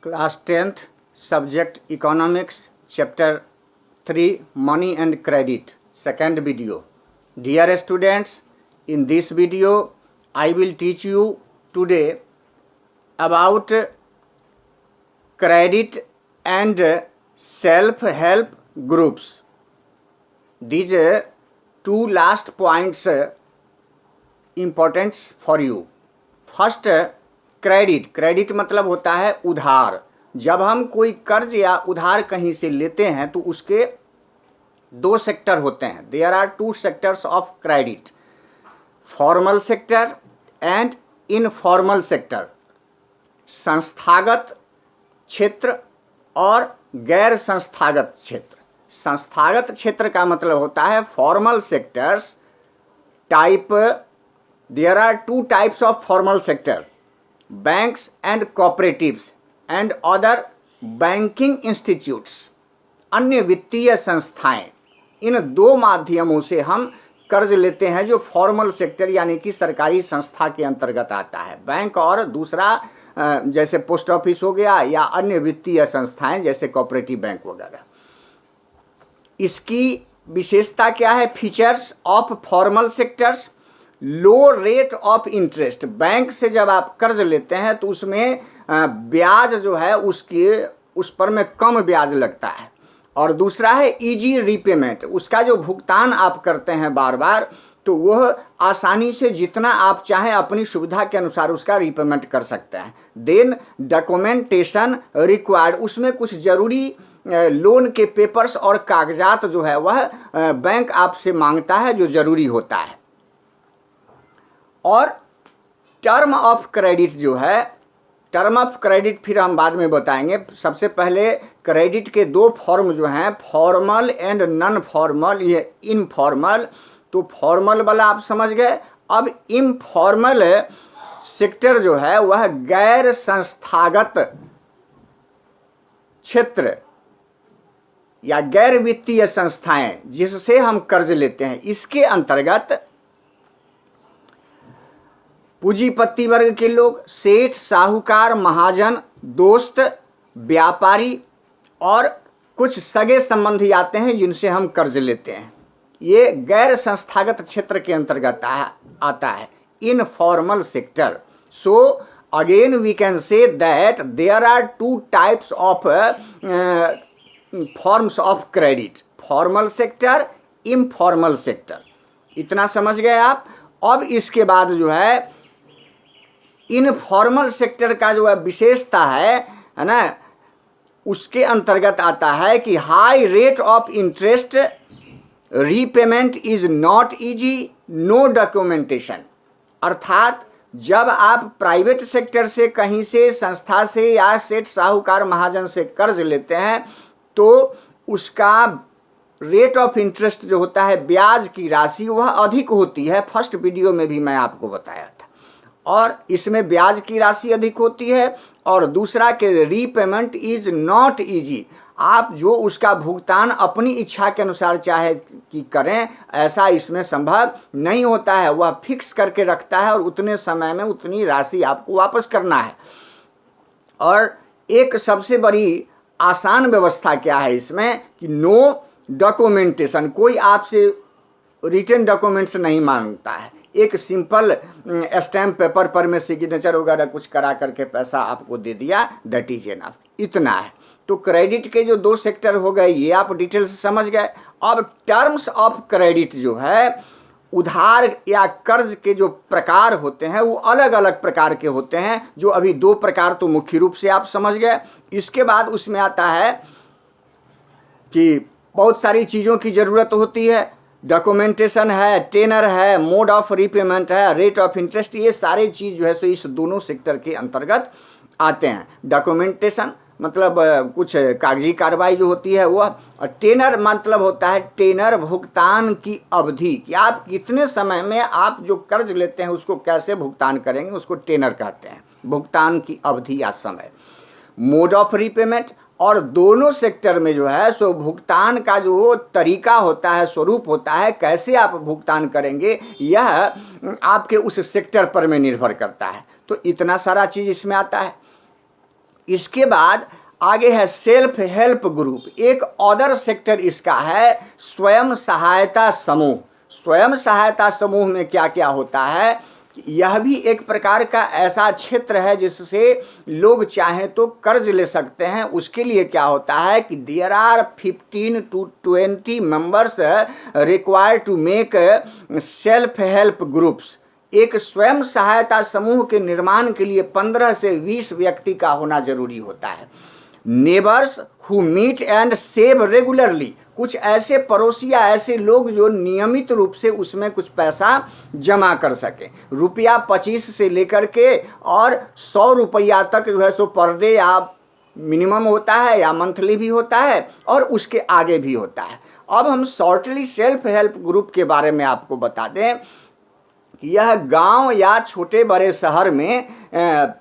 Class 10th, subject Economics, Chapter 3, Money and Credit, second video. Dear students, in this video, I will teach you today about credit and self-help groups. These two last points important for you. First, credit मतलब होता है उधार। जब हम कोई कर्ज या उधार कहीं से लेते हैं तो उसके दो सेक्टर होते हैं। There are two sectors of credit, formal sector and informal sector, संस्थागत क्षेत्र और गैर संस्थागत क्षेत्र। संस्थागत क्षेत्र का मतलब होता है formal sectors type. There are two types of formal sector, banks and cooperatives and other banking institutes, अन्य वित्तीय संस्थाएं। इन दो माध्यमों से हम कर्ज लेते हैं जो फॉर्मल सेक्टर यानी कि सरकारी संस्था के अंतर्गत आता है। बैंक और दूसरा जैसे पोस्ट ऑफिस हो गया या अन्य वित्तीय संस्थाएं जैसे कोऑपरेटिव बैंक वगैरह। इसकी विशेषता क्या है? Features of formal sectors, low rate of interest. Bank से जब आप कर्ज लेते हैं तो उसमें ब्याज जो है उस पर में कम ब्याज लगता है। और दूसरा है इजी रीपेमेंट, उसका जो भुगतान आप करते हैं बार बार तो वह आसानी से जितना आप चाहें अपनी सुविधा के अनुसार उसका रीपेमेंट कर सकते हैं। देन डॉक्यूमेंटेशन रिक्वायर्ड, उसमें कुछ जरूरी लोन के पेपर्स और कागजात जो है वह बैंक आपसे मांगता है जो जरूरी होता है। और टर्म ऑफ क्रेडिट जो है, टर्म ऑफ क्रेडिट फिर हम बाद में बताएंगे। सबसे पहले क्रेडिट के दो फॉर्म जो हैं, फॉर्मल एंड नॉन फॉर्मल, ये इनफॉर्मल। तो फॉर्मल वाला आप समझ गए। अब इनफॉर्मल सेक्टर जो है वह गैर संस्थागत क्षेत्र या गैर वित्तीय संस्थाएं जिससे हम कर्ज लेते हैं। इसके अंतर्गत पूंजीपति वर्ग के लोग, सेठ, साहूकार, महाजन, दोस्त, व्यापारी और कुछ सगे संबंधी आते हैं जिनसे हम कर्ज लेते हैं। ये गैर संस्थागत क्षेत्र के अंतर्गत आता है, informal sector. So again we can say that there are two types of forms of credit, formal sector, informal sector. इतना समझ गए आप। अब इसके बाद जो है इनफॉर्मल सेक्टर का जो है विशेषता है ना, उसके अंतर्गत आता है कि high rate of interest, repayment is not easy, no documentation. अर्थात जब आप प्राइवेट सेक्टर से कहीं से संस्था से या सेठ, साहूकार, महाजन से कर्ज लेते हैं तो उसका रेट ऑफ इंटरेस्ट जो होता है, ब्याज की राशि, वह अधिक होती है। फर्स्ट वीडियो में भी मैं आपको बताया था। और इसमें ब्याज की राशि अधिक होती है। और दूसरा के रीपेमेंट इज नॉट इजी, आप जो उसका भुगतान अपनी इच्छा के अनुसार चाहे कि करें ऐसा इसमें संभव नहीं होता है। वह फिक्स करके रखता है और उतने समय में उतनी राशि आपको वापस करना है। और एक सबसे बड़ी आसान व्यवस्था क्या है इसमें कि नो डॉक्यूमेंटेशन, कोई आपसे रिटन डॉक्यूमेंट्स नहीं मांगता है। एक सिंपल स्टैम्प पेपर पर में सिग्नेचर वगैरह कुछ करा करके पैसा आपको दे दिया, दैट इज एनफ। इतना है। तो क्रेडिट के जो दो सेक्टर हो गए ये आप डिटेल से समझ गए। अब टर्म्स ऑफ क्रेडिट जो है, उधार या कर्ज के जो प्रकार होते हैं वो अलग अलग प्रकार के होते हैं। जो अभी दो प्रकार तो मुख्य रूप से आप समझ गए। इसके बाद उसमें आता है कि बहुत सारी चीज़ों की ज़रूरत होती है। डॉक्यूमेंटेशन है, टेनर है, मोड ऑफ रीपेमेंट है, रेट ऑफ इंटरेस्ट, ये सारे चीज़ जो है सो इस दोनों सेक्टर के अंतर्गत आते हैं। डॉक्यूमेंटेशन मतलब कुछ कागजी कार्रवाई जो होती है वह, और टेनर मतलब होता है टेनर, भुगतान की अवधि, कि आप कितने समय में आप जो कर्ज लेते हैं उसको कैसे भुगतान करेंगे, उसको टेनर कहते हैं, भुगतान की अवधि या समय। मोड ऑफ रीपेमेंट, और दोनों सेक्टर में जो है सो भुगतान का जो तरीका होता है, स्वरूप होता है, कैसे आप भुगतान करेंगे यह आपके उस सेक्टर पर में निर्भर करता है। तो इतना सारा चीज़ इसमें आता है। इसके बाद आगे है सेल्फ हेल्प ग्रुप, एक अदर सेक्टर इसका है स्वयं सहायता समूह। स्वयं सहायता समूह में क्या क्या होता है, यह भी एक प्रकार का ऐसा क्षेत्र है जिससे लोग चाहें तो कर्ज ले सकते हैं। उसके लिए क्या होता है कि there are 15 to 20 members required to make self help groups. एक स्वयं सहायता समूह के निर्माण के लिए 15 से 20 व्यक्ति का होना जरूरी होता है। Neighbours who meet and save regularly, कुछ ऐसे पड़ोसी या ऐसे लोग जो नियमित रूप से उसमें कुछ पैसा जमा कर सके। रुपया 25 से लेकर के और 100 रुपया तक जो है सो पर डे या मिनिमम होता है या मंथली भी होता है और उसके आगे भी होता है। अब हम शॉर्टली सेल्फ हेल्प ग्रुप के बारे में आपको बता दें कि यह गांव या छोटे बड़े शहर में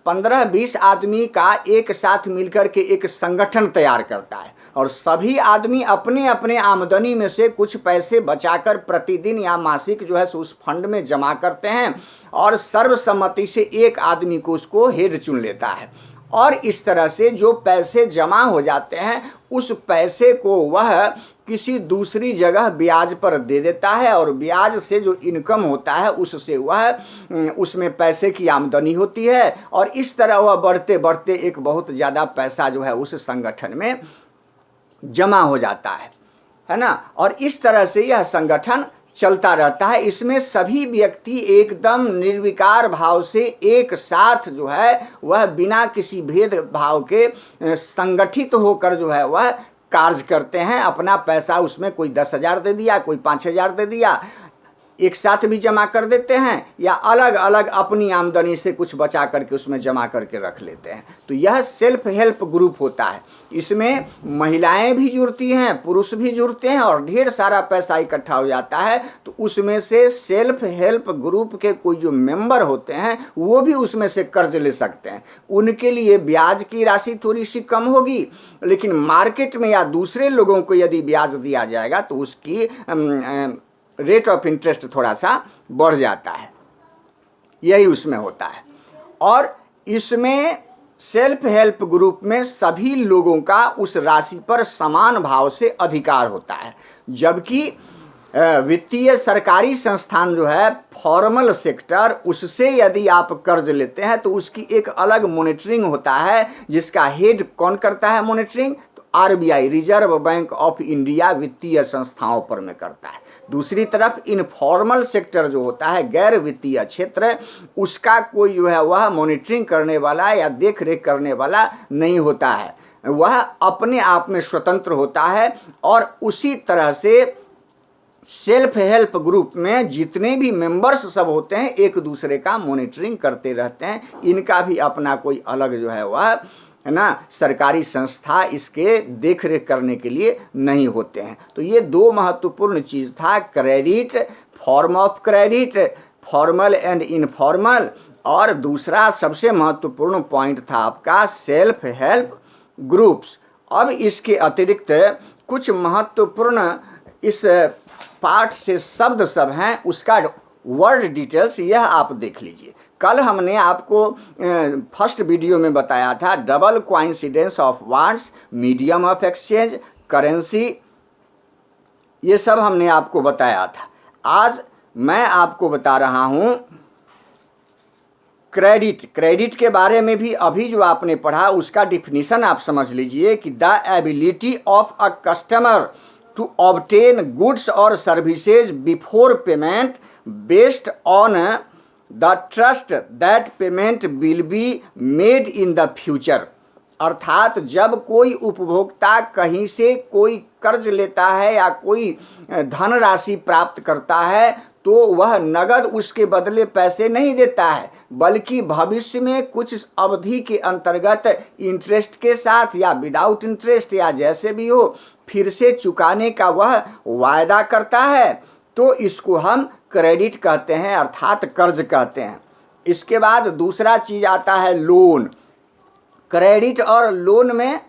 15-20 आदमी का एक साथ मिलकर के एक संगठन तैयार करता है और सभी आदमी अपने अपने आमदनी में से कुछ पैसे बचाकर प्रतिदिन या मासिक जो है उस फंड में जमा करते हैं और सर्वसम्मति से एक आदमी को उसको हेड चुन लेता है और इस तरह से जो पैसे जमा हो जाते हैं उस पैसे को वह किसी दूसरी जगह ब्याज पर दे देता है और ब्याज से जो इनकम होता है उससे वह उसमें पैसे की आमदनी होती है और इस तरह वह बढ़ते बढ़ते एक बहुत ज़्यादा पैसा जो है उस संगठन में जमा हो जाता है ना। और इस तरह से यह संगठन चलता रहता है। इसमें सभी व्यक्ति एकदम निर्विकार भाव से एक साथ जो है वह बिना किसी भेदभाव के संगठित होकर जो है वह कार्य करते हैं। अपना पैसा उसमें कोई 10,000 दे दिया, कोई 5,000 दे दिया, एक साथ भी जमा कर देते हैं या अलग अलग अपनी आमदनी से कुछ बचा करके उसमें जमा करके रख लेते हैं। तो यह सेल्फ हेल्प ग्रुप होता है। इसमें महिलाएं भी जुड़ती हैं, पुरुष भी जुड़ते हैं और ढेर सारा पैसा इकट्ठा हो जाता है। तो उसमें से सेल्फ हेल्प ग्रुप के कोई जो मेंबर होते हैं वो भी उसमें से कर्ज ले सकते हैं। उनके लिए ब्याज की राशि थोड़ी सी कम होगी, लेकिन मार्केट में या दूसरे लोगों को यदि ब्याज दिया जाएगा तो उसकी रेट ऑफ इंटरेस्ट थोड़ा सा बढ़ जाता है। यही उसमें होता है। और इसमें सेल्फ हेल्प ग्रुप में सभी लोगों का उस राशि पर समान भाव से अधिकार होता है, जबकि वित्तीय सरकारी संस्थान जो है फॉर्मल सेक्टर, उससे यदि आप कर्ज लेते हैं तो उसकी एक अलग मॉनिटरिंग होता है, जिसका हेड कौन करता है monitoring, RBI reserve bank of India वित्तीय संस्थाओं पर में करता है। दूसरी तरफ इनफॉर्मल सेक्टर जो होता है गैर वित्तीय क्षेत्र, उसका कोई जो है वह मॉनिटरिंग करने वाला या देख रेख करने वाला नहीं होता है, वह अपने आप में स्वतंत्र होता है। और उसी तरह से सेल्फ हेल्प ग्रुप में जितने भी मेंबर्स सब होते हैं एक दूसरे का मॉनिटरिंग करते रहते हैं। इनका भी अपना कोई अलग जो है वह है ना सरकारी संस्था इसके देख रेख करने के लिए नहीं होते हैं। तो ये दो महत्वपूर्ण चीज़ था, credit, form of credit, formal and informal, और दूसरा सबसे महत्वपूर्ण पॉइंट था आपका सेल्फ हेल्प ग्रुप्स। अब इसके अतिरिक्त कुछ महत्वपूर्ण इस पार्ट से शब्द सब हैं, उसका वर्ड डिटेल्स यह आप देख लीजिए। कल हमने आपको फर्स्ट वीडियो में बताया था double coincidence of words, medium of exchange, currency, ये सब हमने आपको बताया था। आज मैं आपको बता रहा हूँ क्रेडिट। क्रेडिट के बारे में भी अभी जो आपने पढ़ा उसका डिफिनीशन आप समझ लीजिए कि the ability of a customer to obtain goods और services before payment based on the trust that payment will be made in the future. अर्थात जब कोई उपभोक्ता कहीं से कोई कर्ज लेता है या कोई धनराशि प्राप्त करता है तो वह नगद उसके बदले पैसे नहीं देता है, बल्कि भविष्य में कुछ अवधि के अंतर्गत इंटरेस्ट के साथ या विदाउट इंटरेस्ट या जैसे भी हो फिर से चुकाने का वह वायदा करता है। तो इसको हम क्रेडिट कहते हैं, अर्थात कर्ज कहते हैं। इसके बाद दूसरा चीज आता है लोन। क्रेडिट और लोन में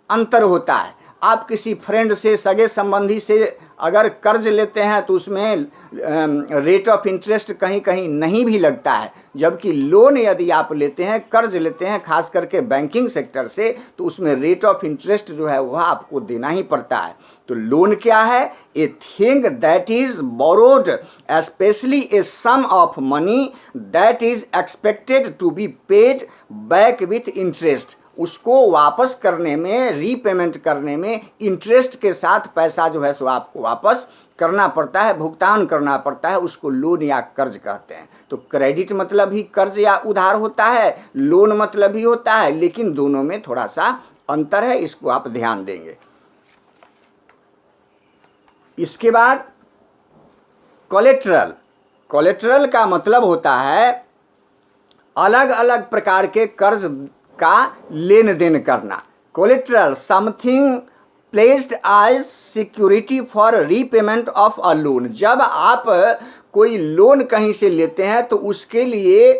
अंतर होता है। आप किसी फ्रेंड से, सगे संबंधी से अगर कर्ज लेते हैं तो उसमें रेट ऑफ इंटरेस्ट कहीं कहीं नहीं भी लगता है, जबकि लोन यदि आप लेते हैं, कर्ज लेते हैं खास करके बैंकिंग सेक्टर से, तो उसमें रेट ऑफ इंटरेस्ट जो है वह आपको देना ही पड़ता है। तो लोन क्या है? A thing that is borrowed, specially a sum of money that is expected to be paid back with interest. उसको वापस करने में, रीपेमेंट करने में इंटरेस्ट के साथ पैसा जो है सो आपको वापस करना पड़ता है, भुगतान करना पड़ता है, उसको लोन या कर्ज कहते हैं। तो क्रेडिट मतलब ही कर्ज या उधार होता है, लोन मतलब ही होता है, लेकिन दोनों में थोड़ा सा अंतर है, इसको आप ध्यान देंगे। इसके बाद कोलेटरल। कोलेटरल का मतलब होता है अलग अलग प्रकार के कर्ज का लेन देन करना। Collateral something placed as security for repayment of a loan. जब आप कोई लोन कहीं से लेते हैं तो उसके लिए,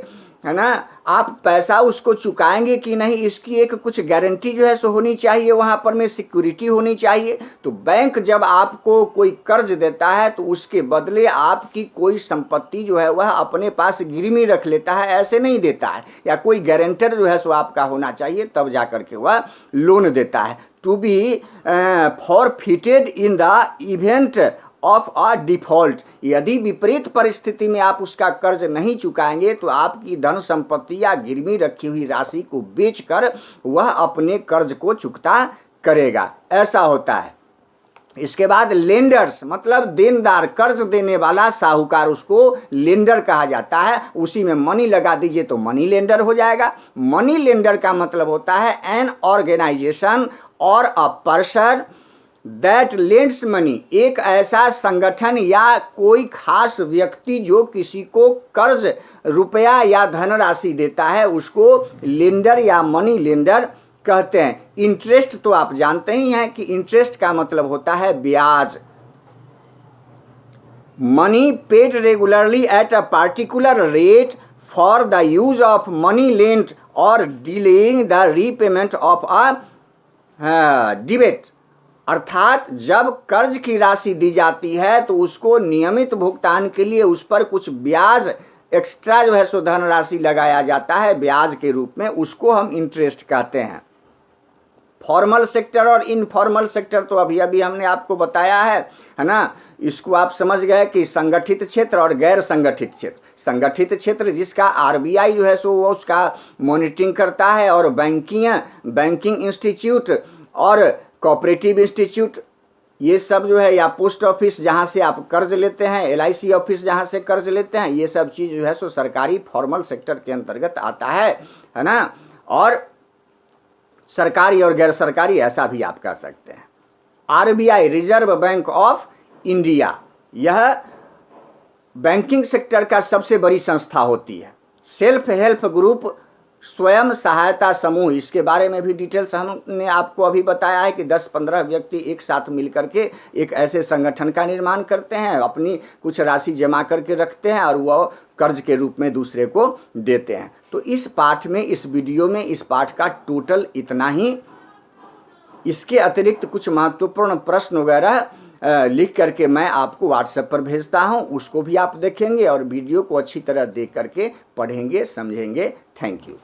है ना, आप पैसा उसको चुकाएंगे कि नहीं, इसकी एक कुछ गारंटी जो है सो होनी चाहिए, वहाँ पर में सिक्योरिटी होनी चाहिए। तो बैंक जब आपको कोई कर्ज देता है तो उसके बदले आपकी कोई संपत्ति जो है वह अपने पास गिरवी रख लेता है, ऐसे नहीं देता है, या कोई गारंटर जो है सो आपका होना चाहिए, तब जा करके वह लोन देता है। To be forfeited in the event of a default. यदि विपरीत परिस्थिति में आप उसका कर्ज नहीं चुकाएंगे तो आपकी धन संपत्ति या गिरवी रखी हुई राशि को बेचकर वह अपने कर्ज को चुकता करेगा, ऐसा होता है। इसके बाद लेंडर्स मतलब देनदार, कर्ज देने वाला साहूकार, उसको लेंडर कहा जाता है। उसी में मनी लगा दीजिए तो मनी लेंडर हो जाएगा। मनी लेंडर का मतलब होता है एन ऑर्गेनाइजेशन और a person that lends money. एक ऐसा संगठन या कोई खास व्यक्ति जो किसी को कर्ज, रुपया या धनराशि देता है, उसको लेंडर या मनी लेंडर कहते हैं। इंटरेस्ट तो आप जानते ही हैं कि इंटरेस्ट का मतलब होता है ब्याज। Money paid regularly at a particular rate for the use of money lent और delaying the repayment of a डिबेट। अर्थात जब कर्ज की राशि दी जाती है तो उसको नियमित भुगतान के लिए उस पर कुछ ब्याज एक्स्ट्रा जो है सो धनराशि लगाया जाता है ब्याज के रूप में, उसको हम इंटरेस्ट कहते हैं। फॉर्मल सेक्टर और इनफॉर्मल सेक्टर तो अभी अभी हमने आपको बताया है ना। इसको आप समझ गए कि संगठित क्षेत्र और गैर संगठित क्षेत्र। संगठित क्षेत्र जिसका आरबीआई जो है सो वो उसका मॉनिटरिंग करता है, और बैंकिंग इंस्टीट्यूट और कोऑपरेटिव इंस्टीट्यूट, ये सब जो है, या पोस्ट ऑफिस जहाँ से आप कर्ज लेते हैं, एलआईसी ऑफिस जहाँ से कर्ज लेते हैं, ये सब चीज़ जो है सो सरकारी फॉर्मल सेक्टर के अंतर्गत आता है ना। और सरकारी और गैर सरकारी ऐसा भी आप कह सकते हैं। RBI reserve bank of India, यह बैंकिंग सेक्टर का सबसे बड़ी संस्था होती है। सेल्फ हेल्प ग्रुप, स्वयं सहायता समूह, इसके बारे में भी डिटेल्स हमने आपको अभी बताया है कि 10-15 व्यक्ति एक साथ मिलकर के एक ऐसे संगठन का निर्माण करते हैं, अपनी कुछ राशि जमा करके रखते हैं और वह कर्ज के रूप में दूसरे को देते हैं। तो इस पाठ में, इस वीडियो में, इस पाठ का टोटल इतना ही। इसके अतिरिक्त कुछ महत्वपूर्ण प्रश्न वगैरह लिख करके मैं आपको व्हाट्सएप पर भेजता हूं, उसको भी आप देखेंगे और वीडियो को अच्छी तरह देख करके पढ़ेंगे, समझेंगे। Thank you.